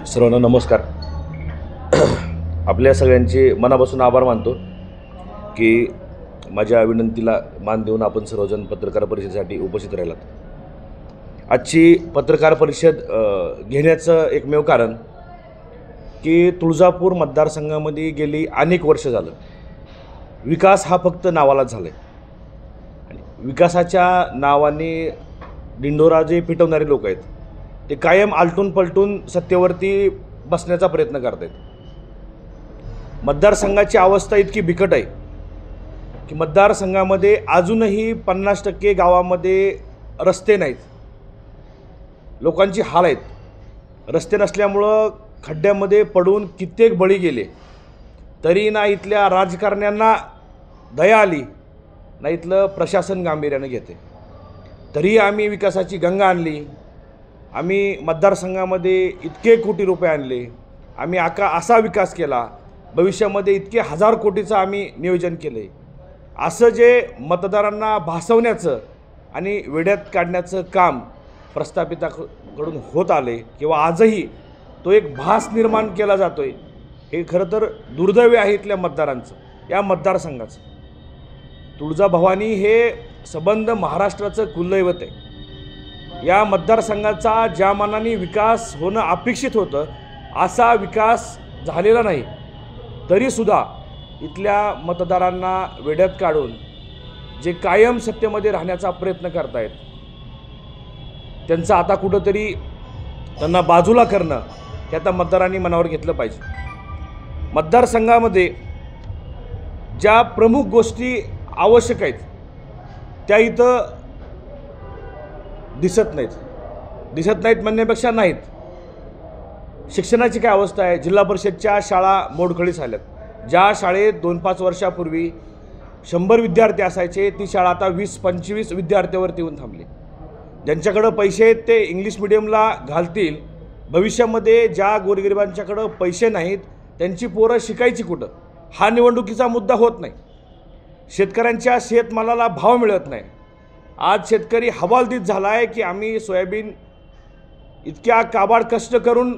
सर्वांना नमस्कार. आपल्या सगळ्यांचे मनापासून आभार मानतो की माझ्या विनंतीला मान देऊन आपण सर्वजण पत्रकार परिषदेसाठी उपस्थित राहिलात. आजची पत्रकार परिषद घेण्याचं एकमेव कारण की तुळजापूर मतदारसंघामध्ये गेली अनेक वर्ष झालं विकास हा फक्त नावालाच झाला आहे आणि विकासाच्या नावाने डिंडोरा जे पिटवणारे लोक आहेत ते कायम आलटून पलटून सत्तेवरती बसण्याचा प्रयत्न करत आहेत. मतदारसंघाची अवस्था इतकी बिकट आहे की मतदारसंघामध्ये अजूनही 50% गावामध्ये रस्ते नाहीत. लोकांची हाल आहेत. रस्ते नसल्यामुळं खड्ड्यामध्ये पडून कित्येक बळी गेले. तरी ना इथल्या राजकारण्यांना दया आली ना इथलं प्रशासन गांभीर्यानं घेते. तरी आम्ही विकासाची गंगा आणली. आम्ही मतदारसंघामध्ये इतके कोटी रुपये आणले. आम्ही असा विकास केला. भविष्यामध्ये इतके हजार कोटीचं आम्ही नियोजन केले. असं जे मतदारांना भासवण्याचं आणि वेड्यात काढण्याचं काम प्रस्थापिताकडून होत आले किंवा आजही तो एक भास निर्माण केला जातो आहे, हे खरं तर दुर्दैव आहे इथल्या मतदारांचं, या मतदारसंघाचं. तुळजाभवानी हे संबंध महाराष्ट्राचं कुलदैवत आहे. या मतदारसंघाचा ज्या मानाने विकास होणं अपेक्षित होतं असा विकास झालेला नाही. तरीसुद्धा इथल्या मतदारांना वेड्यात काढून जे कायम सत्तेमध्ये राहण्याचा प्रयत्न करतायत त्यांचं आता कुठंतरी त्यांना बाजूला करणं हे आता मतदारांनी मनावर घेतलं पाहिजे. मतदारसंघामध्ये ज्या प्रमुख गोष्टी आवश्यक आहेत त्या इथं दिसत नाहीत म्हणण्यापेक्षा नाहीत. शिक्षणाची काय अवस्था आहे? जिल्हा परिषदच्या शाळा मोडकळीस आल्यात. ज्या शाळेत 2-5 वर्षापूर्वी 100 विद्यार्थी असायचे ती शाळा आता 20-25 विद्यार्थ्यावरती येऊन थांबली. ज्यांच्याकडं पैसे आहेत ते इंग्लिश मिडियमला घालतील. भविष्यामध्ये ज्या गोरगरिबांच्याकडं पैसे नाहीत त्यांची पोरं शिकायची कुठं? हा निवडणुकीचा मुद्दा होत नाही. शेतकऱ्यांच्या शेतमालाला भाव मिळत नाही. आज शेतकरी हवालदिल झाला आहे की आम्ही सोयाबीन इतक्या काबाड कष्ट करून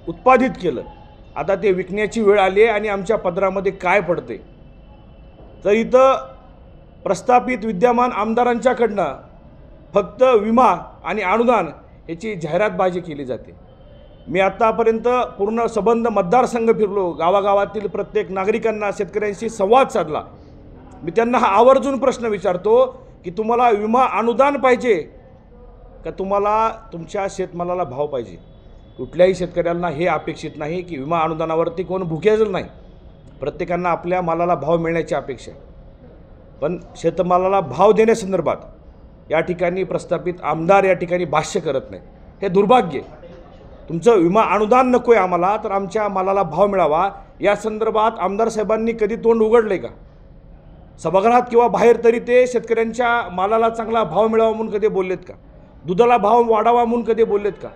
उत्पादित केलं, आता ते विकण्याची वेळ आली आहे आणि आमच्या पदरामध्ये काय पडते. तर इथं प्रस्थापित विद्यमान आमदारांच्याकडनं फक्त विमा आणि अनुदान याची जाहिरातबाजी केली जाते. मी आत्तापर्यंत पूर्ण संबंध मतदारसंघ फिरलो, गावागावातील प्रत्येक नागरिकांना, शेतकऱ्यांशी संवाद साधला. मी त्यांना हा आवर्जून प्रश्न विचारतो की तुम्हाला विमा अनुदान पाहिजे का तुम्हाला तुमच्या शेतमालाला भाव पाहिजे? कुठल्याही शेतकऱ्यांना हे अपेक्षित नाही की विमा अनुदानावरती कोण भुकेजल नाही. प्रत्येकांना आपल्या मालाला भाव मिळण्याची अपेक्षा आहे. पण शेतमालाला भाव देण्यासंदर्भात या ठिकाणी प्रस्थापित आमदार या ठिकाणी भाष्य करत नाही. हे दुर्भाग्य आहे. तुमचं विमा अनुदान नको आहे आम्हाला, तर आमच्या मालाला भाव मिळावा या संदर्भात आमदार साहेबांनी कधी तोंड उघडले का? सभागृहात किंवा बाहेर तरी ते शेतकऱ्यांच्या मालाला चांगला भाव मिळावा म्हणून कधी बोललेत का? दुधाला भाव वाढावा म्हणून कधी बोललेत का?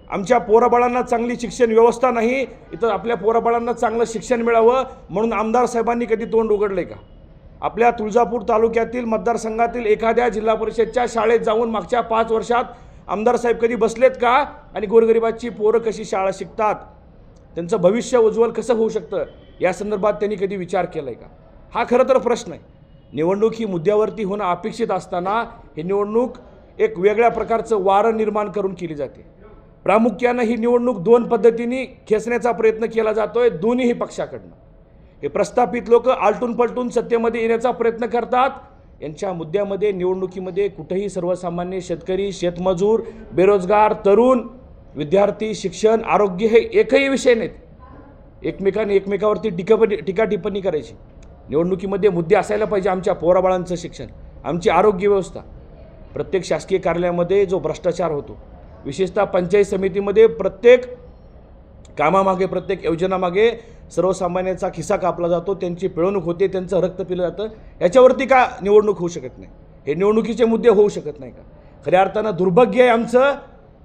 आमच्या पोराबाळांना चांगली शिक्षण व्यवस्था नाही, इथं आपल्या पोराबाळांना चांगलं शिक्षण मिळावं म्हणून आमदार साहेबांनी कधी तोंड उघडले का? आपल्या तुळजापूर तालुक्यातील मतदारसंघातील एखाद्या जिल्हा परिषदच्या शाळेत जाऊन मागच्या 5 वर्षात आमदार साहेब कधी बसलेत का? आणि गोरगरिबाची पोरं कशी शाळा शिकतात, त्यांचं भविष्य उज्ज्वल कसं होऊ शकतं या संदर्भात त्यांनी कधी विचार केला आहे का? हा खरं तर प्रश्न आहे. निवडणूक ही मुद्द्यावरती होणं अपेक्षित असताना ही निवडणूक एक वेगळ्या प्रकारचं वारं निर्माण करून केली जाते. प्रामुख्यानं ही निवडणूक 2 पद्धतीने खेचण्याचा प्रयत्न केला जातोय दोन्हीही पक्षाकडनं. हे प्रस्थापित लोक आलटून पलटून सत्तेमध्ये येण्याचा प्रयत्न करतात. यांच्या मुद्द्यामध्ये निवडणुकीमध्ये कुठेही सर्वसामान्य शेतकरी, शेतमजूर, बेरोजगार, तरुण, विद्यार्थी, शिक्षण, आरोग्य हे एकही विषय नाहीत. एकमेकांनी एकमेकावरती टीका टिप्पणी करायची. निवडणुकीमध्ये मुद्दे असायला पाहिजे. आमच्या पोराबाळांचं शिक्षण, आमची आरोग्य व्यवस्था. प्रत्येक शासकीय कार्यालयामध्ये जो भ्रष्टाचार होतो, विशेषतः पंचायत समितीमध्ये प्रत्येक कामामागे, प्रत्येक योजनामागे सर्वसामान्यांचा खिसा कापला जातो, त्यांची पिळवणूक होते, त्यांचं रक्त पिलं जातं. याच्यावरती का निवडणूक होऊ शकत नाही? हे निवडणुकीचे मुद्दे होऊ शकत नाही का? खऱ्या अर्थानं दुर्भाग्य आहे आमचं.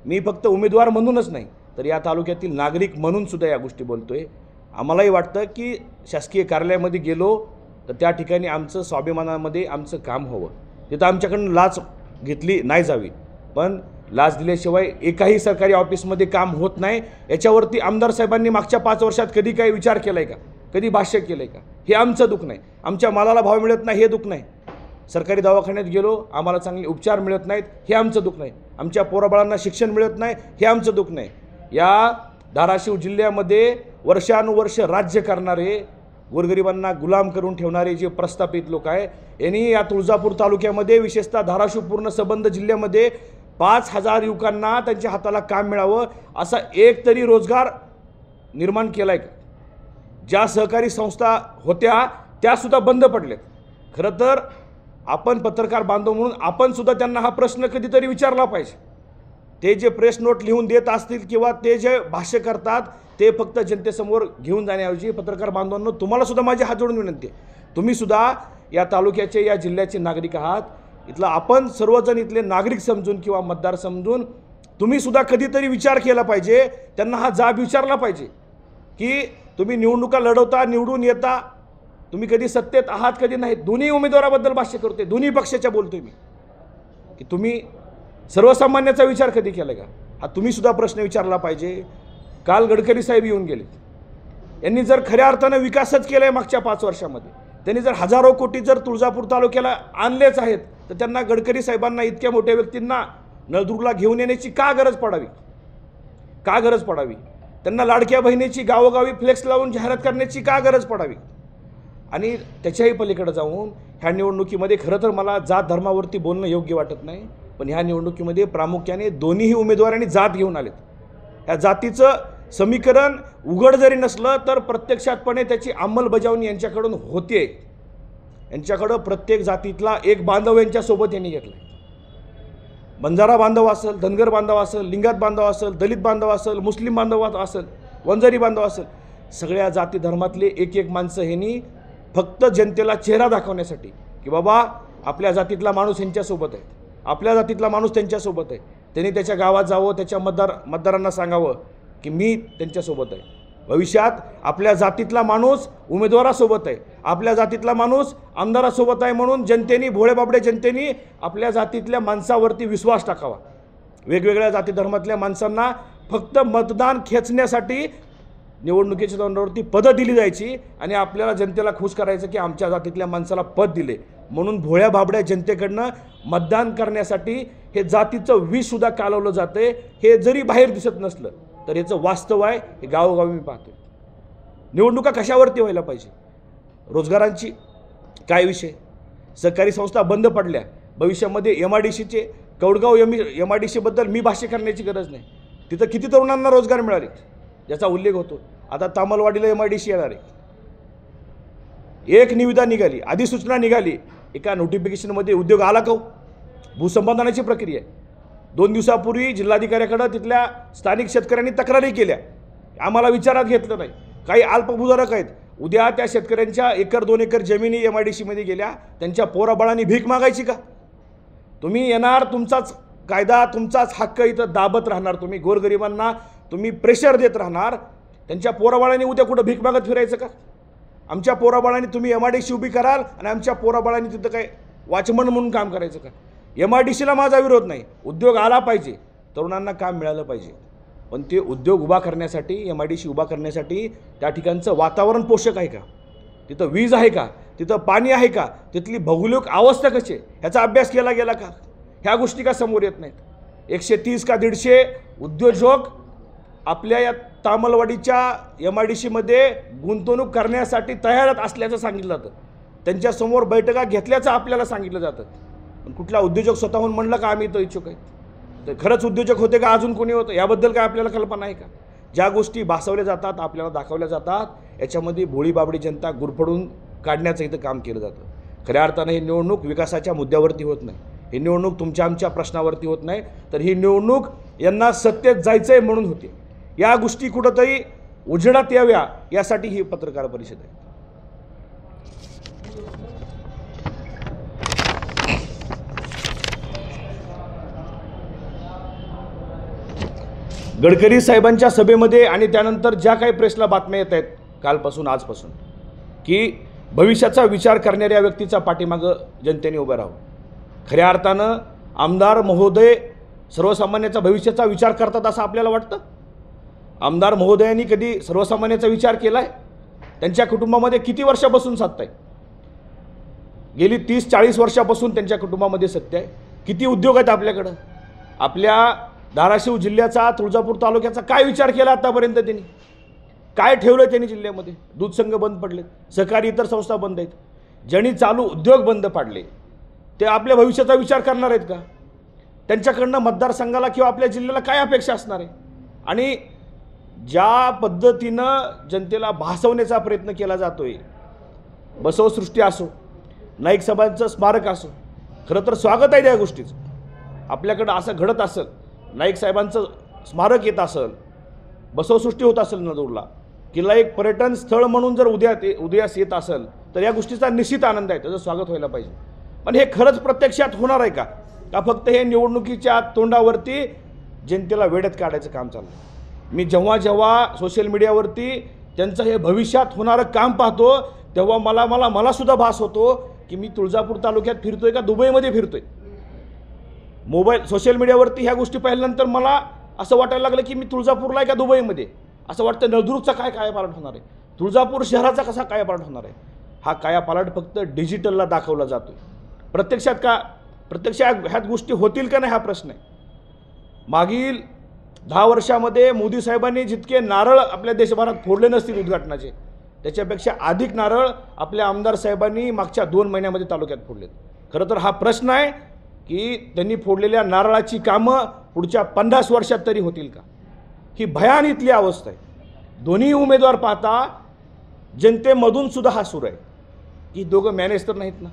मी फक्त उमेदवार म्हणूनच नाही तर या तालुक्यातील नागरिक म्हणून सुद्धा या गोष्टी बोलतोय. आम्हालाही वाटतं की शासकीय कार्यालयामध्ये गेलो तर त्या ठिकाणी आमचं स्वाभिमानामध्ये आमचं काम व्हावं. तिथं आमच्याकडून लाच घेतली नाही जावी. पण लाच दिल्याशिवाय एकाही सरकारी ऑफिसमध्ये काम होत नाही। याच्यावरती आमदार साहेबांनी मागच्या 5 वर्षात कधी काही विचार केला आहे का? कधी भाष्य केलं आहे का? हे आमचं दुःख नाही, आमच्या मालाला भाव मिळत नाही हे दुःख नाही, सरकारी दवाखान्यात गेलो आम्हाला चांगले उपचार मिळत नाहीत हे आमचं दुःख नाही, आमच्या पोराबाळांना शिक्षण मिळत नाही हे आमचं दुःख नाही। या धाराशिव जिल्ह्यामध्ये वर्षानुवर्ष राज्य करणारे, गोरगरिबांना गुलाम करून ठेवणारे जे प्रस्थापित लोक आहे, यांनी या तुळजापूर तालुक्यामध्ये विशेषतः धाराशिव पूर्ण संबंध जिल्ह्यामध्ये 5,000 युवकांना त्यांच्या हाताला काम मिळावं असा एक तरी रोजगार निर्माण केला आहे का? ज्या सहकारी संस्था होत्या त्यासुद्धा बंद पडल्यात। खरं तर आपण पत्रकार बांधव म्हणून आपण सुद्धा त्यांना हा प्रश्न कधीतरी विचारला पाहिजे। ते जे प्रेस नोट लिहून देत असतील किंवा ते जे भाष्य करतात ते फक्त जनतेसमोर घेऊन जाण्याऐवजी पत्रकार बांधवांनो तुम्हाला सुद्धा माझी हात जोडून विनंती आहे, तुम्ही सुद्धा या तालुक्याचे या जिल्ह्याचे नागरिक आहात, इथला आपण सर्वजण इथले नागरिक समजून किंवा मतदार समजून तुम्ही सुद्धा कधीतरी विचार केला पाहिजे, त्यांना हा जाब विचारला पाहिजे की तुम्ही निवडणुका लढवता, निवडून येता, तुम्ही कधी सत्तेत आहात कधी नाही, दोन्ही उमेदवाराबद्दल भाष्य करते, दोन्ही पक्षाच्या बोलतोय मी, की तुम्ही सर्वसामान्याचा विचार कधी केला का? हा तुम्ही सुद्धा प्रश्न विचारला पाहिजे। काल गडकरी साहेब येऊन गेले, यांनी जर खऱ्या अर्थानं विकासच केलाय मागच्या 5 वर्षामध्ये, त्यांनी जर हजारो कोटी जर तुळजापूर तालुक्याला आणलेच आहेत तर त्यांना गडकरी साहेबांना इतक्या मोठ्या व्यक्तींना नळदुर्गला घेऊन येण्याची का गरज पडावी? का गरज पडावी? त्यांना लाडक्या बहिणीची गावोगावी फ्लेक्स लावून जाहिरात करण्याची का गरज पडावी? आणि त्याच्याही पलीकडे जाऊन ह्या निवडणुकीमध्ये खरं तर मला जात धर्मावरती बोलणं योग्य वाटत नाही, पण ह्या निवडणुकीमध्ये प्रामुख्याने दोन्हीही उमेदवारांनी जात घेऊन आलेत। ह्या जातीचं समीकरण उघड जरी नसलं तर प्रत्यक्षातपणे त्याची अंमलबजावणी यांच्याकडून होते। यांच्याकडं प्रत्येक जातीतला एक बांधव यांच्यासोबत यांनी घेतला, बंजारा बांधव असेल, धनगर बांधव असेल, लिंगायत बांधव असेल, दलित बांधव असेल, मुस्लिम बांधव असेल, वंजारी बांधव असेल, सगळ्या जाती धर्मातले एक एक माणसं ह्यांनी फक्त जनतेला चेहरा दाखवण्यासाठी की बाबा आपल्या जातीतला माणूस यांच्यासोबत आहे, आपल्या जातीतला माणूस त्यांच्यासोबत आहे, त्यांनी त्याच्या गावात जावं, त्याच्या मतदारांना सांगावं की मी त्यांच्यासोबत आहे। भविष्यात आपल्या जातीतला माणूस उमेदवारासोबत आहे, आपल्या जातीतला माणूस आमदारासोबत आहे, म्हणून जनतेने, भोळेबाबडे जनतेने आपल्या जातीतल्या माणसावरती विश्वास टाकावा। वेगवेगळ्या जाती धर्मातल्या माणसांना फक्त मतदान खेचण्यासाठी निवडणुकीच्या तोंडावरती पदं दिली जायची आणि आपल्याला जनतेला खुश करायचं की आमच्या जातीतल्या माणसाला पद दिले, म्हणून भोळ्या भाबड्या जनतेकडनं मतदान करण्यासाठी हे जातीचं विषसुद्धा कालवलं जाते। हे जरी बाहेर दिसत नसलं तर याचं वास्तव आहे, हे गावोगावी मी पाहतो। निवडणुका कशावरती व्हायला पाहिजे? रोजगारांची काय विषय? सहकारी संस्था बंद पडल्या, भविष्यामध्ये MIDCचे कौडगाव MIDCबद्दल मी भाष्य करण्याची गरज नाही, तिथं किती तरुणांना रोजगार मिळाले याचा उल्लेख होतो। आता तामलवाडीला MIDC येणार आहे, एक निविदा निघाली, अधिसूचना निघाली, एका नोटिफिकेशनमध्ये उद्योग आला का? भूसंपादनाची प्रक्रिया आहे। 2 दिवसापूर्वी जिल्हाधिकाऱ्याकडे तिथल्या स्थानिक शेतकऱ्यांनी तक्रारी केल्या, आम्हाला विचारात घेतलं नाही। काही अल्पभूधारक आहेत, उद्या त्या शेतकऱ्यांच्या 1-2 एकर जमिनी MIDCमध्ये गेल्या, त्यांच्या पोराबाळांनी भीक मागायची का? तुम्ही येणार, तुमचाच कायदा, तुमचाच हक्क इथं दाबत राहणार, तुम्ही गोरगरिबांना तुम्ही प्रेशर देत राहणार, त्यांच्या पोराबाळांनी उद्या कुठं भीक मागत फिरायचं का? आमच्या पोराबाळांनी तुम्ही MIDC उभी कराल आणि आमच्या पोराबाळांनी तिथं काय वॉचमन म्हणून काम करायचं का? MIDCला माझा विरोध नाही, उद्योग आला पाहिजे, तरुणांना काम मिळालं पाहिजे, पण ते उद्योग उभा करण्यासाठी, MIDC उभा करण्यासाठी त्या ठिकाणचं वातावरण पोषक आहे का? तिथं वीज आहे का? तिथं पाणी आहे का? तिथली भौगोलिक अवस्था कशी आहे ह्याचा अभ्यास केला गेला का? ह्या गोष्टी का समोर येत नाहीत? 130 का 150 उद्योजक आपल्या या तामलवाडीच्या MIDCमध्ये गुंतवणूक करण्यासाठी तयार असल्याचं सांगितलं जातं, त्यांच्यासमोर बैठका घेतल्याचं आपल्याला सांगितलं जातं, पण कुठला उद्योजक स्वतःहून म्हणलं का आम्ही तो इच्छुक आहे? तर खरंच उद्योजक होते का, अजून कोणी होतं याबद्दल काय आपल्याला कल्पना आहे का? ज्या गोष्टी भासवल्या जातात, आपल्याला दाखवल्या जातात, याच्यामध्ये भोळी बाबडी जनता गुरफडून काढण्याचं इथं काम केलं जातं। खऱ्या अर्थानं ही निवडणूक विकासाच्या मुद्द्यावरती होत नाही, ही निवडणूक तुमच्या आमच्या प्रश्नावरती होत नाही, तर ही निवडणूक यांना सत्तेत जायचं आहे म्हणून होते। या गोष्टी कुठंतरी उजेडात याव्या यासाठी ही पत्रकार परिषद आहे। गडकरी साहेबांच्या सभेमध्ये आणि त्यानंतर ज्या काही प्रेसला बातम्या येत आहेत कालपासून आजपासून की भविष्याचा विचार करणाऱ्या व्यक्तीचा पाठीमागं जनतेने उभं राहावं, खऱ्या अर्थानं आमदार महोदय सर्वसामान्याचा भविष्याचा विचार करतात असं आपल्याला वाटतं? आमदार महोदयांनी कधी सर्वसामान्याचा विचार केला आहे? त्यांच्या कुटुंबामध्ये किती वर्षापासून सत्ता आहे? गेली 30-40 वर्षापासून त्यांच्या कुटुंबामध्ये सत्ता आहे. किती उद्योग आहेत आपल्याकडं? आपल्या धाराशिव जिल्ह्याचा, तुळजापूर तालुक्याचा काय विचार केला आतापर्यंत त्यांनी? काय ठेवलं त्यांनी जिल्ह्यामध्ये? दूध संघ बंद पडले, सहकारी इतर संस्था बंद आहेत, ज्यांनी चालू उद्योग बंद पाडले ते आपल्या भविष्याचा विचार करणार आहेत का? त्यांच्याकडनं मतदारसंघाला किंवा आपल्या जिल्ह्याला काय अपेक्षा असणार आहे? आणि ज्या पद्धतीनं जनतेला भासवण्याचा प्रयत्न केला जातोय, बसवसृष्टी असो, नाईक साहेबांचं स्मारक असो, खरं तर स्वागत आहे त्या गोष्टीचं. आपल्याकडं असं घडत असेल, नाईक साहेबांचं स्मारक येत असेल, बसवसृष्टी होत असेल नंदूरला, किल्ला एक पर्यटन स्थळ म्हणून जर उदयास येत असेल तर या गोष्टीचा निश्चित आनंद आहे, त्याचं स्वागत व्हायला पाहिजे. पण हे खरंच प्रत्यक्षात होणार आहे का फक्त हे निवडणुकीच्या तोंडावरती जनतेला वेड्यात काढायचं काम चाललं? मी जेव्हा जेव्हा सोशल मीडियावरती त्यांचं हे भविष्यात होणारं काम पाहतो तेव्हा मला सुद्धा भास होतो की मी तुळजापूर तालुक्यात फिरतोय का दुबईमध्ये फिरतोय. मोबाईल सोशल मीडियावरती ह्या गोष्टी पाहिल्यानंतर मला असं वाटायला लागलं की मी तुळजापूरला आहे का दुबईमध्ये. असं वाटतं नळदुर्गचा काय कायापालट होणार आहे, तुळजापूर शहराचा कसा कायापालट होणार आहे. हा कायापालट फक्त डिजिटलला दाखवला जातो. प्रत्यक्षात ह्यात गोष्टी होतील का नाही हा प्रश्न आहे. मागील 10 वर्षामध्ये मोदी साहेबांनी जितके नारळ आपल्या देशभरात फोडले नसतील उद्घाटनाचे, त्याच्यापेक्षा अधिक नारळ आपल्या आमदार साहेबांनी मागच्या 2 महिन्यामध्ये तालुक्यात फोडलेत. खरं तर हा प्रश्न आहे की त्यांनी फोडलेल्या नारळाची कामं पुढच्या 50 वर्षात तरी होतील का? ही भयान इथली अवस्था आहे. दोन्ही उमेदवार पाहता जनतेमधून सुद्धा हा सूर आहे की दोघं मॅनेज तर नाहीत ना,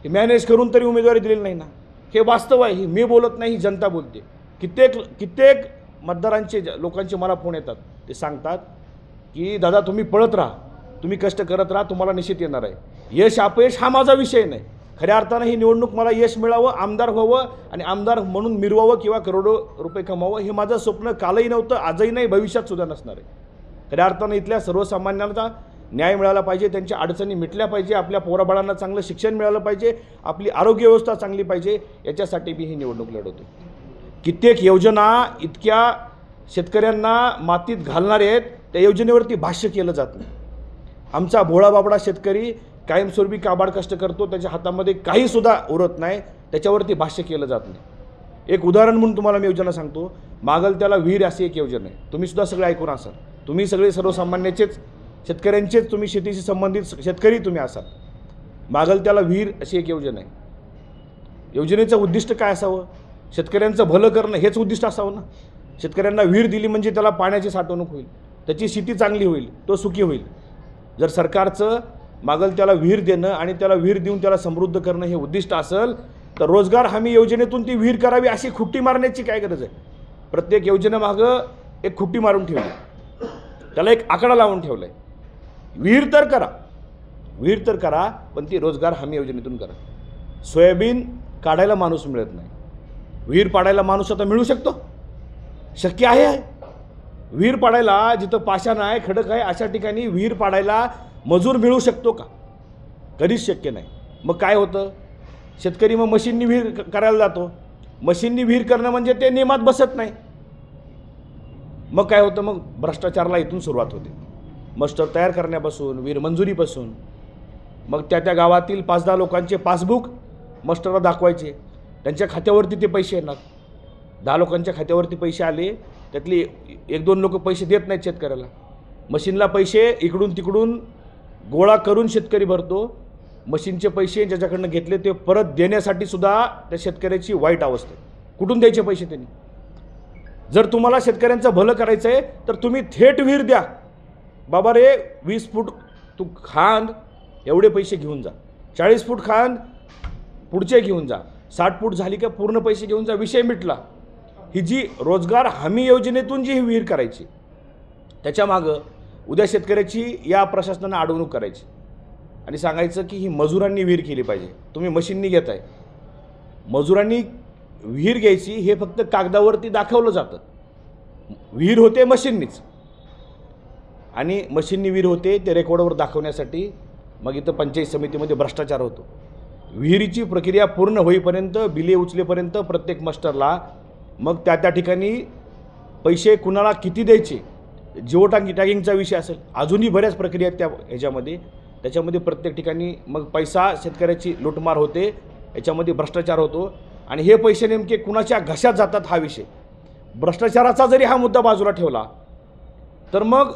हे मॅनेज करून तरी उमेदवारी दिलेली नाही ना. हे वास्तव आहे, ही मी बोलत नाही, ही जनता बोलते. कित्येक मतदारांचे लोकांचे मला फोन येतात, ते सांगतात की दादा तुम्ही पळत राहा, तुम्ही कष्ट करत राहा, तुम्हाला निश्चित येणार आहे. यश अपयश हा माझा विषय नाही. खऱ्या अर्थानं ही निवडणूक मला यश मिळावं, आमदार व्हावं आणि आमदार म्हणून मिरवावं किंवा करोडो रुपये कमावं हे माझं स्वप्न कालही नव्हतं, आजही नाही, भविष्यात सुद्धा नसणार आहे. खऱ्या अर्थानं इथल्या सर्वसामान्यांना न्याय मिळाला पाहिजे, त्यांच्या अडचणी मिटल्या पाहिजे, आपल्या पोराबाळांना चांगलं शिक्षण मिळालं पाहिजे, आपली आरोग्य व्यवस्था चांगली पाहिजे, याच्यासाठी मी ही निवडणूक लढवतो. कित्येक योजना इतक्या शेतकऱ्यांना मातीत घालणारे आहेत, त्या योजनेवरती भाष्य केलं जात नाही. आमचा भोळा बाबडा शेतकरी कायमस्वरूपी काबाड कष्ट करतो, त्याच्या हातामध्ये काहीसुद्धा उरत नाही, त्याच्यावरती भाष्य केलं जात नाही. एक उदाहरण म्हणून तुम्हाला मी योजना सांगतो. मागल त्याला विहीर अशी एक योजना आहे, तुम्ही सुद्धा सगळे ऐकून असाल. तुम्ही सगळे सर्वसामान्याचेच शेतकऱ्यांचेच तुम्ही शेतीशी संबंधित शेतकरी तुम्ही असाल. मागल त्याला विहीर अशी एक योजना आहे. योजनेचं उद्दिष्ट काय असावं? शेतकऱ्यांचं भलं करणं हेच उद्दिष्ट असावं ना. शेतकऱ्यांना विहीर दिली म्हणजे त्याला पाण्याची साठवणूक होईल, त्याची शेती चांगली होईल, तो सुखी होईल. जर सरकारचं मागल त्याला विहीर देणं आणि त्याला विहीर देऊन त्याला समृद्ध करणं हे उद्दिष्ट असेल तर रोजगार हमी योजनेतून ती विहीर करावी अशी खुट्टी मारण्याची काय गरज आहे? प्रत्येक योजनेमागं एक खुट्टी मारून ठेवली, त्याला एक आकडा लावून ठेवला आहे. विहीर तर करा, पण ती रोजगार हमी योजनेतून करा. सोयाबीन काढायला माणूस मिळत नाही, विहीर पाडायला माणूस आता मिळू शकतो? शक्य आहे. विहीर पाडायला जिथं पाषाण आहे, खडक आहे, अशा ठिकाणी विहीर पाडायला मजूर मिळू शकतो का? कधीच शक्य नाही. मग काय होतं? शेतकरी मग मशीननी विहीर करायला जातो. मशीननी विहीर करणं म्हणजे ते नियमात बसत नाही. मग काय होतं? मग भ्रष्टाचाराला इथून सुरुवात होते. मस्टर तयार करण्यापासून, विहीर मंजुरीपासून. मग त्या गावातील 5-10 लोकांचे पासबुक मस्टरला दाखवायचे, त्यांच्या खात्यावरती ते पैसे येणार. 10 लोकांच्या खात्यावरती पैसे आले, त्यातली 1-2 लोक पैसे देत नाहीत शेतकऱ्याला. मशीनला पैसे इकडून तिकडून गोळा करून शेतकरी भरतो. मशीनचे पैसे ज्याच्याकडनं घेतले ते परत देण्यासाठी सुद्धा त्या शेतकऱ्याची वाईट अवस्था आहे. कुठून द्यायचे पैसे त्यांनी? जर तुम्हाला शेतकऱ्यांचं भलं करायचं आहे तर तुम्ही थेट विहीर द्या. बाबा रे 20 फूट तू खांद, एवढे पैसे घेऊन जा. 40 फूट खांद, पुढचे घेऊन जा. 60 फूट झाली का पूर्ण पैसे घेऊन जा, विषय मिटला. ही जी रोजगार हमी योजनेतून जी ही विहीर करायची, त्याच्यामागं उद्या शेतकऱ्याची या प्रशासनानं अडवणूक करायची आणि सांगायचं की ही मजुरांनी विहीर केली पाहिजे, तुम्ही मशीननी घेताय. मजुरांनी विहीर घ्यायची हे फक्त कागदावरती दाखवलं जातं. विहीर होते मशीननीच, आणि मशीननी विहीर होते ते रेकॉर्डवर दाखवण्यासाठी मग इथं पंचायत समितीमध्ये भ्रष्टाचार होतो. विहिरीची प्रक्रिया पूर्ण होईपर्यंत, बिले उचलेपर्यंत प्रत्येक मस्टरला मग त्या ठिकाणी पैसे कुणाला किती द्यायचे, जिओ टॅगिंगचा विषय असेल, अजूनही बऱ्याच प्रक्रिया आहेत त्या ह्याच्यामध्ये. त्याच्यामध्ये प्रत्येक ठिकाणी मग पैसा शेतकऱ्याची लूटमार होते, याच्यामध्ये भ्रष्टाचार होतो आणि हे पैसे नेमके कुणाच्या घशात जातात हा विषय. भ्रष्टाचाराचा जरी हा मुद्दा बाजूला ठेवला तर मग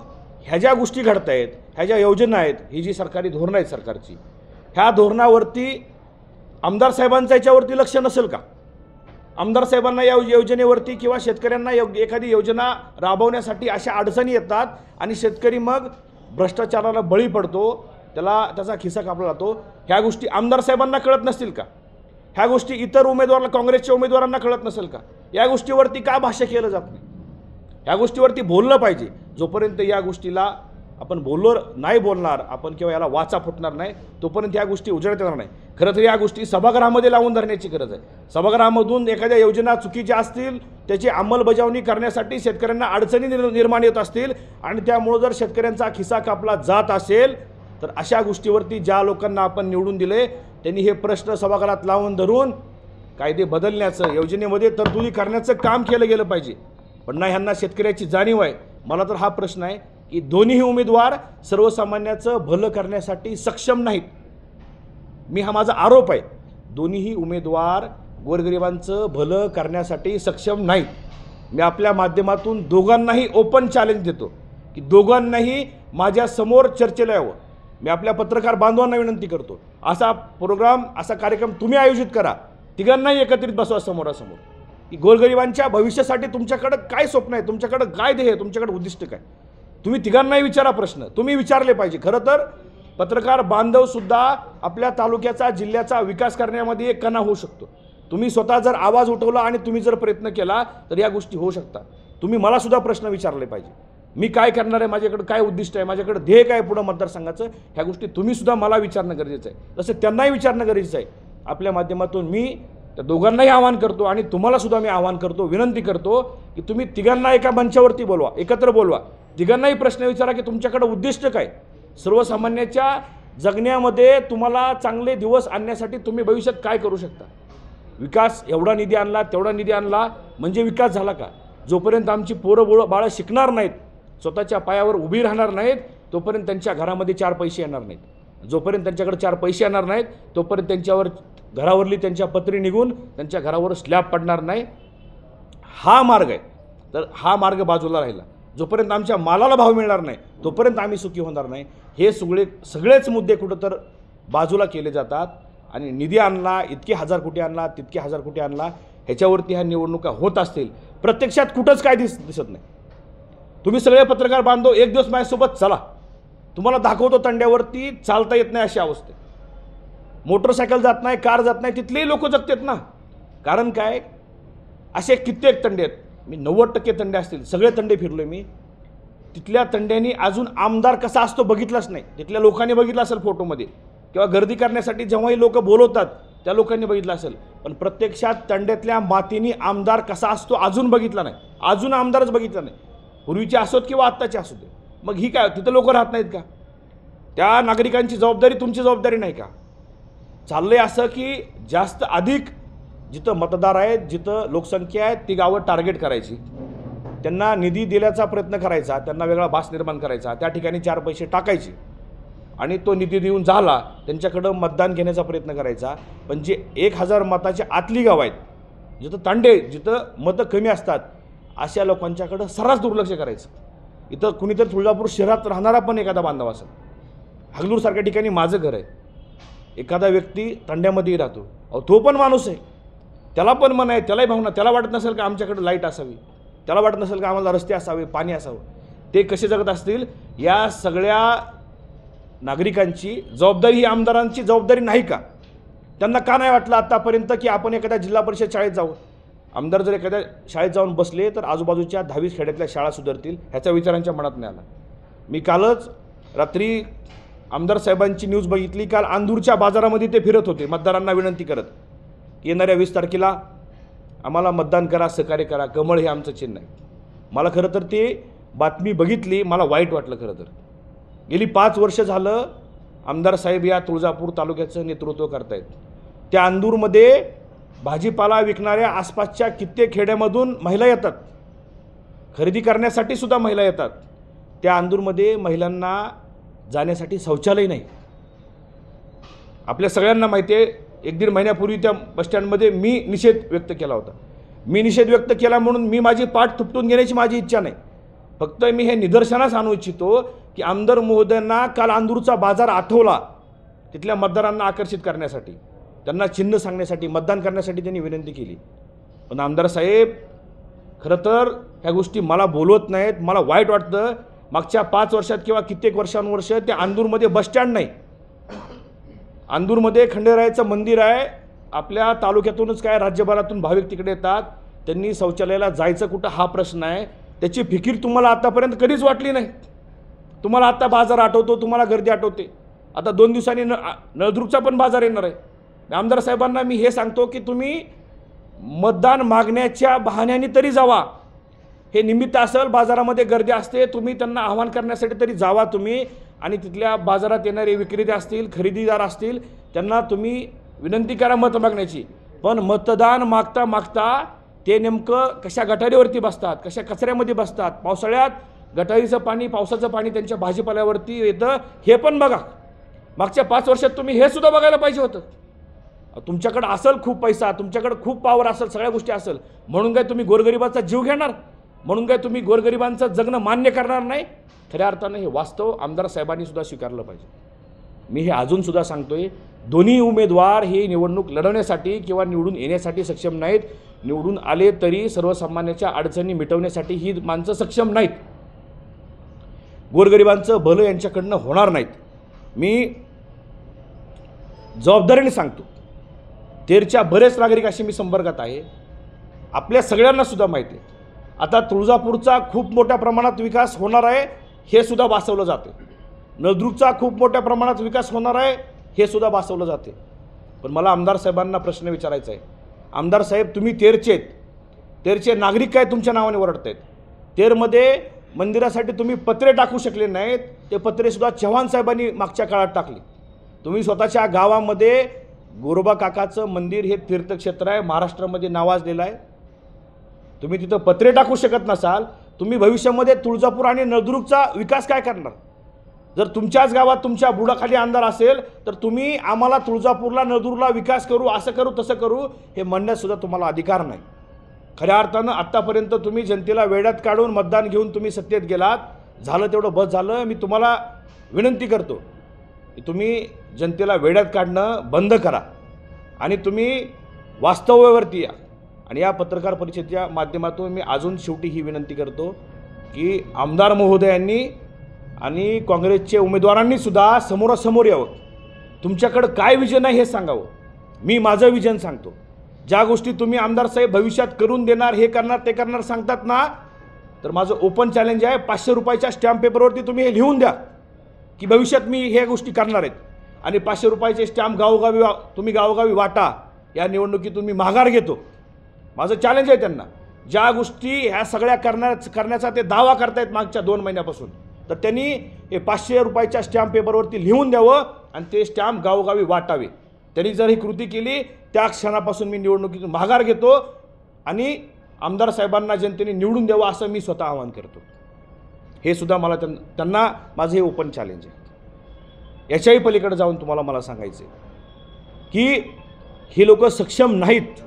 ह्या ज्या गोष्टी घडत आहेत, ह्या ज्या योजना आहेत, ही जी सरकारी धोरणं आहेत सरकारची, ह्या धोरणावरती आमदार साहेबांचं याच्यावरती लक्ष नसेल का? आमदार साहेबांना या योजनेवरती किंवा शेतकऱ्यांना एखादी योजना राबवण्यासाठी अशा अडचणी येतात आणि शेतकरी मग भ्रष्टाचाराला बळी पडतो, त्याचा खिसा कापला जातो. ह्या गोष्टी आमदार साहेबांना कळत नसतील का? ह्या गोष्टी इतर उमेदवारांना, काँग्रेसच्या उमेदवारांना कळत नसेल का? या गोष्टीवरती का भाष्य केलं जात नाही? ह्या गोष्टीवरती बोललं पाहिजे. जोपर्यंत या गोष्टीला आपण नाही बोलणार आपण किंवा याला वाचा फुटणार नाही, तोपर्यंत ह्या गोष्टी उजेडात येणार नाही. खरं तर या गोष्टी सभागृहामध्ये लावून धरण्याची गरज आहे. सभागृहामधून एखाद्या योजना चुकीच्या असतील, त्याची अंमलबजावणी करण्यासाठी शेतकऱ्यांना अडचणी निर्माण येत असतील आणि त्यामुळं जर शेतकऱ्यांचा खिसा कापला जात असेल तर अशा गोष्टीवरती ज्या लोकांना आपण निवडून दिले त्यांनी हे प्रश्न सभागृहात लावून धरून कायदे बदलण्याचं, योजनेमध्ये तरतुदी करण्याचं काम केलं गेलं पाहिजे. पण नाही, ह्यांना शेतकऱ्याची जाणीव आहे. मला तर हा प्रश्न आहे की दोन्हीही उमेदवार सर्वसामान्याचं भलं करण्यासाठी सक्षम नाहीत. हा माझा आरोप आहे. दोन्हीही उमेदवार गोरगरिबांचं भलं करण्यासाठी सक्षम नाहीत. मी आपल्या माध्यमातून दोघांनाही ओपन चॅलेंज देतो की दोघांनाही माझ्यासमोर चर्चेला यावं. मी आपल्या पत्रकार बांधवांना विनंती करतो, असा प्रोग्राम, असा कार्यक्रम तुम्ही आयोजित करा. तिघांनाही एकत्रित बसवा समोरासमोर की गोरगरिबांच्या भविष्यासाठी तुमच्याकडं काय स्वप्न आहे, तुमच्याकडं काय ध्येय आहे, तुमच्याकडं उद्दिष्ट काय. तुम्ही तिघांनाही विचारा प्रश्न, तुम्ही विचारले पाहिजे. खरं तर पत्रकार बांधवसुद्धा आपल्या तालुक्याचा, जिल्ह्याचा विकास करण्यामध्ये एक कणा होऊ शकतो. तुम्ही स्वतः जर आवाज उठवला आणि तुम्ही जर प्रयत्न केला तर या गोष्टी होऊ शकतात. तुम्ही मला सुद्धा प्रश्न विचारले पाहिजे. मी काय करणार आहे, माझ्याकडे काय उद्दिष्ट आहे, माझ्याकडे ध्येय काय पुढं मतदारसंघाचं, ह्या गोष्टी तुम्ही सुद्धा मला विचारणं गरजेचं आहे. तसं त्यांनाही विचारणं गरजेचं आहे. आपल्या माध्यमातून मी त्या दोघांनाही आवाहन करतो आणि तुम्हाला सुद्धा मी आवाहन करतो, विनंती करतो की तुम्ही तिघांना एका मंचावरती बोलवा, एकत्र बोलवा. तिघांनाही प्रश्न विचारा की तुमच्याकडे उद्दिष्ट काय. सर्वसामान्याच्या जगण्यामध्ये तुम्हाला चांगले दिवस आणण्यासाठी तुम्ही भविष्यात काय करू शकता. विकास, एवढा निधी आणला, तेवढा निधी आणला म्हणजे विकास झाला का? जोपर्यंत आमची पोरं बाळं शिकणार नाहीत, स्वतःच्या पायावर उभी राहणार नाहीत, तोपर्यंत त्यांच्या घरामध्ये 4 पैसे येणार नाहीत. जोपर्यंत त्यांच्याकडे 4 पैसे येणार नाहीत तोपर्यंत त्यांच्यावर घरावरली त्यांच्या पत्री निघून त्यांच्या घरावर स्लॅब पडणार नाही. हा मार्ग आहे. तर हा मार्ग बाजूला राहिला, जोपर्यंत आमच्या मालाला भाव मिळणार नाही तोपर्यंत आम्ही सुखी होणार नाही. हे सगळेच मुद्दे कुठं तर बाजूला केले जातात आणि निधी आणला, इतके 1000 कोटी आणला, तितके 1000 कोटी आणला, ह्याच्यावरती ह्या निवडणुका होत असतील. प्रत्यक्षात कुठंच काय दिसत नाही. तुम्ही सगळे पत्रकार बांधव एक दिवस माझ्यासोबत चला, तुम्हाला दाखवतो तंड्यावरती चालता येत नाही अशी अवस्था. मोटरसायकल जात नाही, कार जात नाही, तिथलेही लोक जगतात ना. कारण काय, असे कित्येक तंडे आहेत. मी 90% तंडे असतील, सगळे तंडे फिरलोय मी. तिथल्या तंड्यांनी अजून आमदार कसा असतो बघितलाच नाही. तिथल्या लोकांनी बघितलं असेल फोटोमध्ये किंवा गर्दी करण्यासाठी जेव्हाही लोक बोलवतात त्या लोकांनी बघितलं असेल, पण प्रत्यक्षात तंड्यातल्या मातीनी आमदार कसा असतो अजून बघितला नाही. अजून आमदारच बघितला नाही, पूर्वीचे असोत किंवा आत्ताचे असू दे. मग ही काय, तिथं लोक राहत नाहीत का? त्या नागरिकांची जबाबदारी तुमची जबाबदारी नाही का? चाललंय असं की जास्त अधिक जिथं मतदार आहेत, जिथं लोकसंख्या आहे, ती गावं टार्गेट करायची, त्यांना निधी दिल्याचा प्रयत्न करायचा, त्यांना वेगळा भास निर्माण करायचा, त्या ठिकाणी 4 पैसे टाकायचे आणि तो निधी देऊन झाला त्यांच्याकडं मतदान घेण्याचा प्रयत्न करायचा. पण जे 1000 मताच्या आतली गाव आहेत, जिथं तांडे, जिथं मतं कमी असतात, अशा लोकांच्याकडं सर्रास दुर्लक्ष करायचं. इथं कुणीतरी तुळजापूर शहरात राहणारा पण एखादा बांधव असेल, हगलूरसारख्या ठिकाणी माझं घर आहे, एखादा व्यक्ती तांड्यामध्येही राहतो, तो पण माणूस आहे, त्याला पण मन आहे, त्यालाही भावना, त्याला वाटत नसेल का आमच्याकडे लाईट असावी, त्याला वाटत नसेल का आम्हाला रस्ते असावे, पाणी असावं. ते कसे जगत असतील. या सगळ्या नागरिकांची जबाबदारी ही आमदारांची जबाबदारी नाही का? त्यांना का नाही वाटलं आत्तापर्यंत की आपण एखाद्या जिल्हा परिषद शाळेत जाऊ? आमदार जर एखाद्या शाळेत जाऊन बसले तर आजूबाजूच्या 10-20 खेड्यातल्या शाळा सुधारतील, ह्याचा विचारांच्या मनात नाही आला. मी कालच रात्री आमदार साहेबांची न्यूज बघितली. काल अंदूरच्या बाजारामध्ये ते फिरत होते मतदारांना विनंती करत, येणाऱ्या 20 तारखेला आम्हाला मतदान करा, सहकार्य करा, कमळ हे आमचं चिन्ह आहे. मला खरं तर ते बातमी बघितली, मला वाईट वाटलं. खरं तर गेली 5 वर्ष झालं आमदार साहेब या तुळजापूर तालुक्याचं नेतृत्व करतायत. त्या अंदूरमध्ये भाजीपाला विकणाऱ्या आसपासच्या कित्येक खेड्यामधून महिला येतात, खरेदी करण्यासाठी सुद्धा महिला येतात. त्या अंदूरमध्ये महिलांना जाण्यासाठी शौचालय नाही. आपल्या सगळ्यांना माहिती आहे, 1-1.5 महिन्यापूर्वी त्या बसस्टँडमध्ये मी निषेध व्यक्त केला होता. मी निषेध व्यक्त केला म्हणून मी माझी पाठ थुपटून घेण्याची माझी इच्छा नाही. फक्त मी हे निदर्शनास आणू इच्छितो की आमदार महोदयांना काल अंदूरचा बाजार आठवला, तिथल्या मतदारांना आकर्षित करण्यासाठी, त्यांना चिन्ह सांगण्यासाठी, मतदान करण्यासाठी त्यांनी विनंती केली. पण आमदार साहेब खरं तर ह्या गोष्टी मला बोलवत नाहीत. मला वाईट वाटतं. मागच्या 5 वर्षात किंवा कित्येक वर्षानुवर्ष त्या अंदूरमध्ये बसस्टँड नाही. अंदूरमध्ये खंडेरायाचं मंदिर आहे. आपल्या तालुक्यातूनच काय राज्यभरातून भाविक तिकडे येतात. त्यांनी शौचालयाला जायचं कुठं हा प्रश्न आहे. त्याची फिकीर तुम्हाला आतापर्यंत कधीच वाटली नाही. तुम्हाला आता बाजार आठवतो, तुम्हाला गर्दी आठवते. आता 2 दिवसांनी नळदुर्गचा पण बाजार येणार आहे. आमदार साहेबांना मी हे सांगतो की तुम्ही मतदान मागण्याच्या बहाण्याने तरी जावा. हे निमित्त असेल, बाजारामध्ये गर्दी असते, तुम्ही त्यांना आवाहन करण्यासाठी तरी जावा तुम्ही. आणि तिथल्या बाजारात येणारे विक्रेते असतील, खरेदीदार असतील, त्यांना तुम्ही विनंती करा मत मागण्याची. पण मतदान मागता मागता ते नेमकं कशा गटारीवरती बसतात, कशा कचऱ्यामध्ये बसतात. पावसाळ्यात गटारीचं पाणी, पावसाचं पाणी त्यांच्या भाजीपाल्यावरती येतं, हे पण बघा. मागच्या 5 वर्षात तुम्ही हे सुद्धा बघायला पाहिजे होतं. तुमच्याकडे असेल खूप पैसा, तुमच्याकडे खूप पावर असेल, सगळ्या गोष्टी असेल, म्हणून काय तुम्ही गोरगरिबाचा जीव घेणार? म्हणून काय तुम्ही गोरगरिबांचं जगणं मान्य करणार नाही? खऱ्या अर्थानं हे वास्तव आमदार साहेबांनी सुद्धा स्वीकारलं पाहिजे. मी हे अजूनसुद्धा सांगतोय, दोन्ही उमेदवार हे निवडणूक लढवण्यासाठी किंवा निवडून येण्यासाठी सक्षम नाहीत. निवडून आले तरी सर्वसामान्याच्या अडचणी मिटवण्यासाठी ही माणसं सक्षम नाहीत. गोरगरिबांचं भलं यांच्याकडनं होणार नाहीत. मी जबाबदारीने सांगतो. तेरच्या बरेच नागरिक असे मी संपर्कात आहे. आपल्या सगळ्यांना सुद्धा माहिती आहे आता तुळजापूरचा खूप मोठ्या प्रमाणात विकास होणार आहे, हे सुद्धा भासवलं जाते. नळदुर्गचा खूप मोठ्या प्रमाणात विकास होणार आहे, हे सुद्धा भासवलं जाते. पण मला आमदार साहेबांना प्रश्न विचारायचा आहे. आमदार साहेब, तुम्ही तेरचे नागरिक काय तुमच्या नावाने ओरडत आहेत? तेरमध्ये मंदिरासाठी तुम्ही पत्रे टाकू शकले नाहीत. ते पत्रेसुद्धा चव्हाण साहेबांनी मागच्या काळात टाकले. तुम्ही स्वतःच्या गावामध्ये गोरोबा काकाचं मंदिर हे तीर्थक्षेत्र आहे, महाराष्ट्रामध्ये नावाजलेलं आहे. तुम्ही तिथं पत्रे टाकू शकत नसाल, तुम्ही भविष्यामध्ये तुळजापूर आणि नळदुर्गचा विकास काय करणार? जर तुमच्याच गावात तुमच्या बुडाखाली आमदार असेल तर तुम्ही आम्हाला तुळजापूरला, नळदुर्गला विकास करू, असं करू, तसं करू, हे म्हणण्यासुद्धा तुम्हाला अधिकार नाही. खऱ्या अर्थानं आत्तापर्यंत तुम्ही जनतेला वेड्यात काढून मतदान घेऊन तुम्ही सत्तेत गेलात. झालं तेवढं बस झालं. मी तुम्हाला विनंती करतो की तुम्ही जनतेला वेड्यात काढणं बंद करा आणि तुम्ही वास्तवावरती या. आणि या पत्रकार परिषदेच्या माध्यमातून मी अजून शेवटी ही विनंती करतो की आमदार महोदयांनी आणि काँग्रेसचे उमेदवारांनी सुद्धा समोरासमोर यावं. तुमच्याकडं काय विजन आहे हे सांगावं. मी माझं विजन सांगतो. ज्या गोष्टी तुम्ही आमदार साहेब भविष्यात करून देणार, हे करणार, ते करणार सांगतात ना, तर माझं ओपन चॅलेंज आहे. 500 रुपयाच्या स्टॅम्प पेपरवरती तुम्ही हे लिहून द्या की भविष्यात मी ह्या गोष्टी करणार आहेत. आणि 500 रुपयाचे स्टॅम्प तुम्ही गावोगावी वाटा. या निवडणुकीतून मी माघार घेतो. माझं चॅलेंज आहे त्यांना. ज्या गोष्टी ह्या सगळ्या करण्याचा ते दावा करतायत मागच्या 2 महिन्यापासून, तर त्यांनी हे 500 रुपयाच्या स्टॅम्प पेपरवरती लिहून द्यावं आणि ते स्टॅम्प गावोगावी वाटावे. त्यांनी जर ही कृती केली, त्या क्षणापासून मी निवडणुकीतून माघार घेतो आणि आमदार साहेबांना जनतेने निवडून द्यावं असं मी स्वतः आवाहन करतो. हे सुद्धा मला त्यांना माझं हे ओपन चॅलेंज आहे. याच्याही पलीकडे जाऊन तुम्हाला मला सांगायचं आहे की ही लोक सक्षम नाहीत,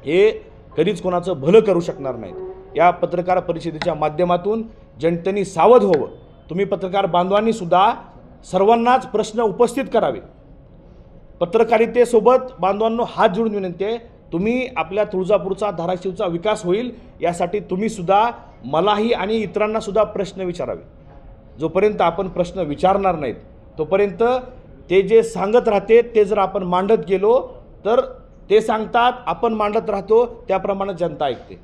हे कधीच कोणाचं भलं करू शकणार नाहीत. या पत्रकार परिषदेच्या माध्यमातून जनतेने सावध व्हावं. तुम्ही पत्रकार बांधवांनी सुद्धा सर्वांनाच प्रश्न उपस्थित करावे. पत्रकारितेसोबत बांधवांनो हात जोडून विनंती आहे, तुम्ही आपल्या तुळजापूरचा, धाराशिवचा विकास होईल यासाठी तुम्ही सुद्धा मलाही आणि इतरांना सुद्धा प्रश्न विचारावे. जोपर्यंत आपण प्रश्न विचारणार नाहीत तोपर्यंत ते जे सांगत राहते ते जर आपण मांडत गेलो तर ते सांगतात, आपण मांडत राहतो, त्याप्रमाणे जनता ऐकते.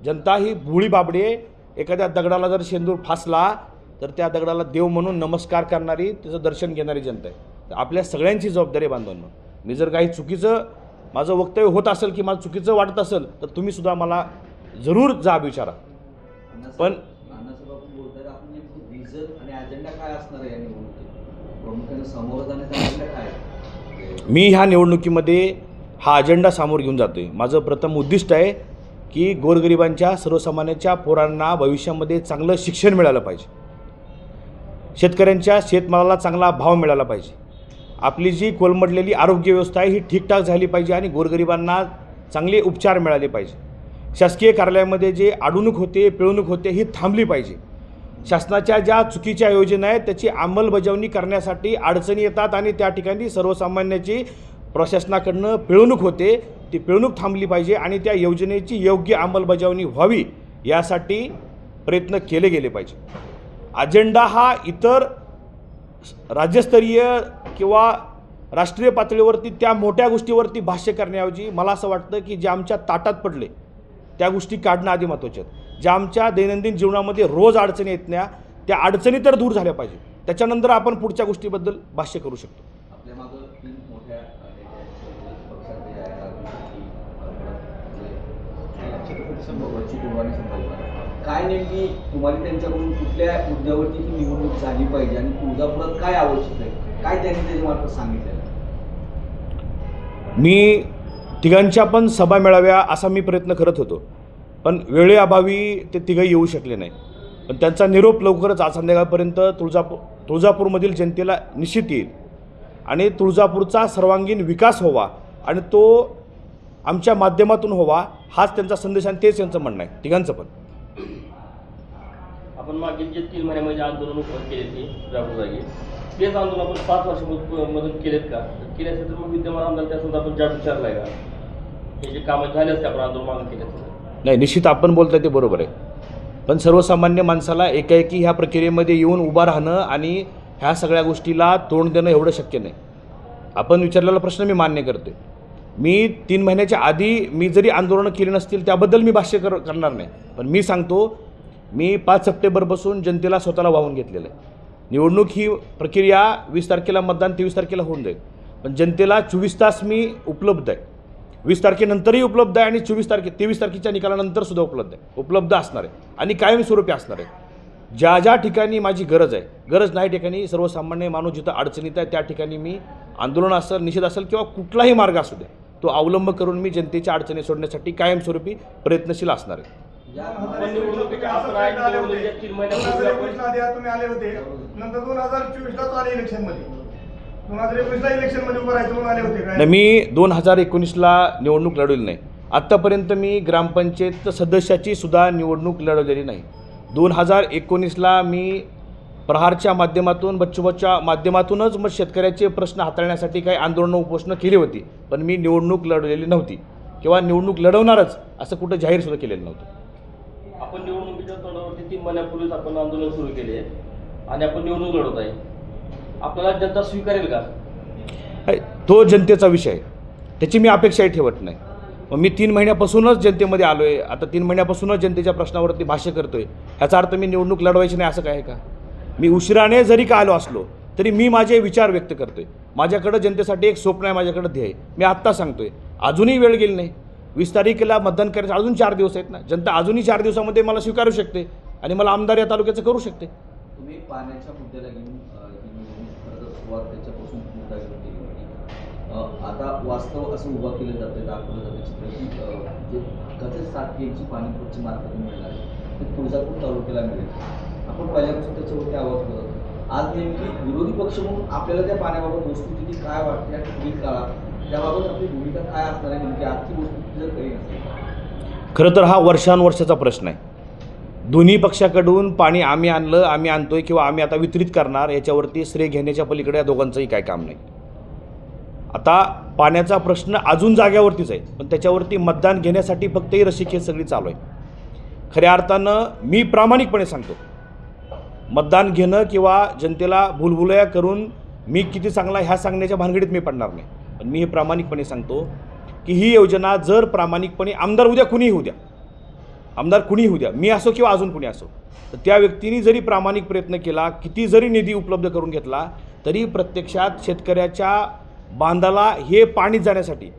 जनता ही भोळी बाबडी आहे. एखाद्या दगडाला जर शेंदूर फासला तर त्या दगडाला देव म्हणून नमस्कार करणारी, त्याचं दर्शन घेणारी जनता आहे. तर आपल्या सगळ्यांची जबाबदारी बांधवांनो. मी जर काही चुकीचं माझं वक्तव्य होत असेल की मला चुकीचं वाटत असेल तर तुम्ही सुद्धा मला जरूर जाब विचारा. पण मी ह्या निवडणुकीमध्ये हा अजेंडा समोर घेऊन जातो आहे. माझं प्रथम उद्दिष्ट आहे की गोरगरिबांच्या सर्वसामान्यांच्या पोरांना भविष्यामध्ये चांगलं शिक्षण मिळालं पाहिजे, शेतकऱ्यांच्या शेतमालाला चांगला भाव मिळाला पाहिजे, आपली जी कोलमडलेली आरोग्य व्यवस्था आहे ही ठीकठाक झाली पाहिजे आणि गोरगरिबांना चांगले उपचार मिळाले पाहिजे, शासकीय कार्यालयामध्ये जे अडवणूक होते पिळवणूक होते ही थांबली पाहिजे, शासनाच्या ज्या चुकीच्या योजना आहेत त्याची अंमलबजावणी करण्यासाठी अडचणी येतात आणि त्या ठिकाणी सर्वसामान्याची प्रशासनाकडनं पिळवणूक होते, ती पिळवणूक थांबली पाहिजे आणि त्या योजनेची योग्य अंमलबजावणी व्हावी यासाठी प्रयत्न केले गेले पाहिजे. अजेंडा हा इतर राज्यस्तरीय किंवा राष्ट्रीय पातळीवरती त्या मोठ्या गोष्टीवरती भाष्य करण्याऐवजी मला असं वाटतं की जे आमच्या ताटात पडले त्या गोष्टी काढणं आधी महत्त्वाचे आहेत. ज्या आमच्या दैनंदिन जीवनामध्ये रोज अडचणी येत नाही त्या अडचणी तर दूर झाल्या पाहिजे, त्याच्यानंतर आपण पुढच्या गोष्टीबद्दल भाष्य करू शकतो. आपल्या मागं 3 मोठ्या पक्षाचे काय नेमकी तुम्हाला त्यांच्याकडून कुठल्या मुद्द्यावरती ही निवडणूक झाली पाहिजे आणि तुळजापुरात काय आवश्यक आहे, काय त्यांनी त्याच्यामार्फत सांगितलेलं? मी तिघांच्या पण सभा मिळाव्या असा मी प्रयत्न करत होतो, पण वेळेअभावी ते तिघंही येऊ शकले नाही. पण त्यांचा निरोप लवकरच आज संध्याकाळपर्यंत तुळजापूरमधील जनतेला निश्चित येईल आणि तुळजापूरचा सर्वांगीण विकास व्हावा आणि तो आमच्या माध्यमातून व्हावा हाच त्यांचा संदेश आणि तेच त्यांचं म्हणणं आहे तिघांचं पण. आपण मागील जे 3 महिन्यामध्ये आंदोलन केले ते जागोजागी तेच आंदोलन आपण 5 वर्षामधून केलेत का? केले असेल तर मग विद्यमान आमदार त्या संदर्भात आपण जाब विचारला आहे का? हे जे कामं झाले असते आपण आंदोलन मागून केले नाही, निश्चित आपण बोलताय ते बरोबर आहे, पण सर्वसामान्य माणसाला एकाएकी ह्या प्रक्रियेमध्ये येऊन उभा राहणं आणि ह्या सगळ्या गोष्टीला तोंड देणं एवढं शक्य नाही. आपण विचारलेला प्रश्न मी मान्य करते. मी 3 महिन्याच्या आधी मी जरी आंदोलनं केली नसतील त्याबद्दल मी भाष्य करणार नाही, पण मी सांगतो मी 5 सप्टेंबरपासून जनतेला स्वतःला वाहून घेतलेलं आहे. निवडणूक ही प्रक्रिया 20 तारखेला मतदान 23 तारखेला होऊन जाईल, पण जनतेला 24 तास मी उपलब्ध आहे, 20 तारखेनंतरही उपलब्ध आहे आणि 23 तारखेच्या निकालानंतर सुद्धा उपलब्ध असणार आहे आणि कायमस्वरूपी असणार आहे. ज्या ज्या ठिकाणी माझी गरज नाही ठिकाणी सर्वसामान्य माणूस जिथं अडचणीत आहे त्या ठिकाणी मी आंदोलन असेल, निषेध असेल किंवा कुठलाही मार्ग असू द्या तो अवलंब करून मी जनतेच्या अडचणी सोडण्यासाठी कायमस्वरूपी प्रयत्नशील असणार आहे. आपण निवडणुकीच्या आपण निवडणुकीच्या 3 महिन्यापूर्वी आपण तुम्ही आले होते, नंतर 2024 आले इलेक्शनमध्ये, 2019 इलेक्शनमध्ये उभं राहायचं म्हणून आले होते काय? नाही, मी 2019ला निवडणूक लढवली नाही. आत्तापर्यंत मी ग्रामपंचायत सदस्याची सुद्धा निवडणूक लढवलेली नाही. 2019ला मी प्रहारच्या माध्यमातून बच्चूभाऊच्या माध्यमातूनच मग शेतकऱ्याचे प्रश्न हाताळण्यासाठी काही आंदोलनं उपोषणं केली होती, पण मी निवडणूक लढवलेली नव्हती किंवा निवडणूक लढवणारच असं कुठं जाहीरसुद्धा केलेलं नव्हतं. आपण निवडणुकीच्या तोंडावरती 3 महिन्यापूर्वीच आपण आंदोलन सुरू केले आणि आपण निवडणूक लढवत आहे. आपल्याला जनता स्वीकारेल का? तो जनतेचा विषय आहे, त्याची मी अपेक्षाही ठेवत नाही. मग मी 3 महिन्यापासूनच जनतेमध्ये आलो आहे, आता 3 महिन्यापासूनच जनतेच्या प्रश्नावरती भाष्य करतो आहे. ह्याचा अर्थ मी निवडणूक लढवायची नाही असं काय आहे का? मी उशिराने जरी का आलो असलो तरी मी माझे विचार व्यक्त करतो आहे. माझ्याकडं जनतेसाठी एक स्वप्न आहे, माझ्याकडं ध्येय आहे. मी आत्ता सांगतो आहे, अजूनही वेळ गेली नाही. 20 तारखेला मतदान करायचं अजून 4 दिवस आहेत ना. जनता अजूनही 4 दिवसामध्ये मला स्वीकारू शकते आणि मला आमदार या तालुक्याचं करू शकते. तुम्ही पाण्याच्या मुद्द्याला घेऊन ही निवडणूक खरं तर सुरुवात त्याच्यापासून मुद्दा घेऊन केली होती. आता वास्तव असं उभं केलं जातं, दाखवलं जातं चित्र की जे हक्काचे 7 केची पाणीपतची मार्फत मिळणार आहे ते तुळजापूर तालुक्याला मिळेल. आपण पहिल्यापासून त्याच्यावरती आवाज करत होतो. आज नेमकी विरोधी पक्ष म्हणून आपल्याला त्या पाण्याबाबत वस्तुस्थिती काय वाटते आणि पुढील काळात त्याबाबत आपली भूमिका काय असणार आहे, नेमकी आजची वस्तुस्थिती जर काही नसेल? खरं तर हा वर्षानुवर्षाचा प्रश्न आहे. दोन्ही पक्षाकडून पाणी आम्ही आणलं, आम्ही आणतोय किंवा आम्ही आता वितरित करणार याच्यावरती श्रेय घेण्याच्या पलीकडे या दोघांचंही काय काम नाही. आता पाण्याचा प्रश्न अजून जाग्यावरतीच आहे, पण त्याच्यावरती मतदान घेण्यासाठी फक्त ही रसिकेत सगळी चालू आहे. खऱ्या अर्थानं मी प्रामाणिकपणे सांगतो, मतदान घेणं किंवा जनतेला भुलभुलया करून मी किती चांगला ह्या सांगण्याच्या भानगडीत मी पडणार नाही. पण मी हे प्रामाणिकपणे सांगतो की ही योजना जर प्रामाणिकपणे आमदार उद्या कुणीही होऊ द्या, आमदार कुणीही होऊ द्या, मी असो किंवा अजून कुणी असो, तर त्या व्यक्तीने जरी प्रामाणिक प्रयत्न केला, किती जरी निधी उपलब्ध करून घेतला, तरी प्रत्यक्षात शेतकऱ्याच्या बांधाला हे पाणी जाण्यासाठी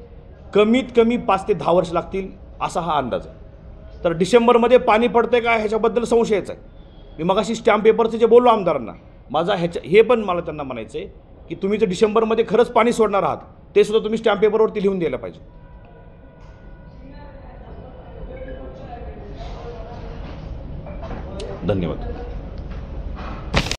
कमीत कमी 5 ते 10 वर्ष लागतील असा हा अंदाज आहे. तर डिसेंबरमध्ये पाणी पडतंय का ह्याच्याबद्दल संशयच आहे. मी मगाशी स्टॅम्प पेपरचं जे बोललो आमदारांना, माझा हे पण मला त्यांना म्हणायचं आहे की तुम्ही जर डिसेंबरमध्ये खरंच पाणी सोडणार आहात ते सुद्धा तुम्ही स्टॅम्प पेपरवरती लिहून द्यायला पाहिजे. धन्यवाद.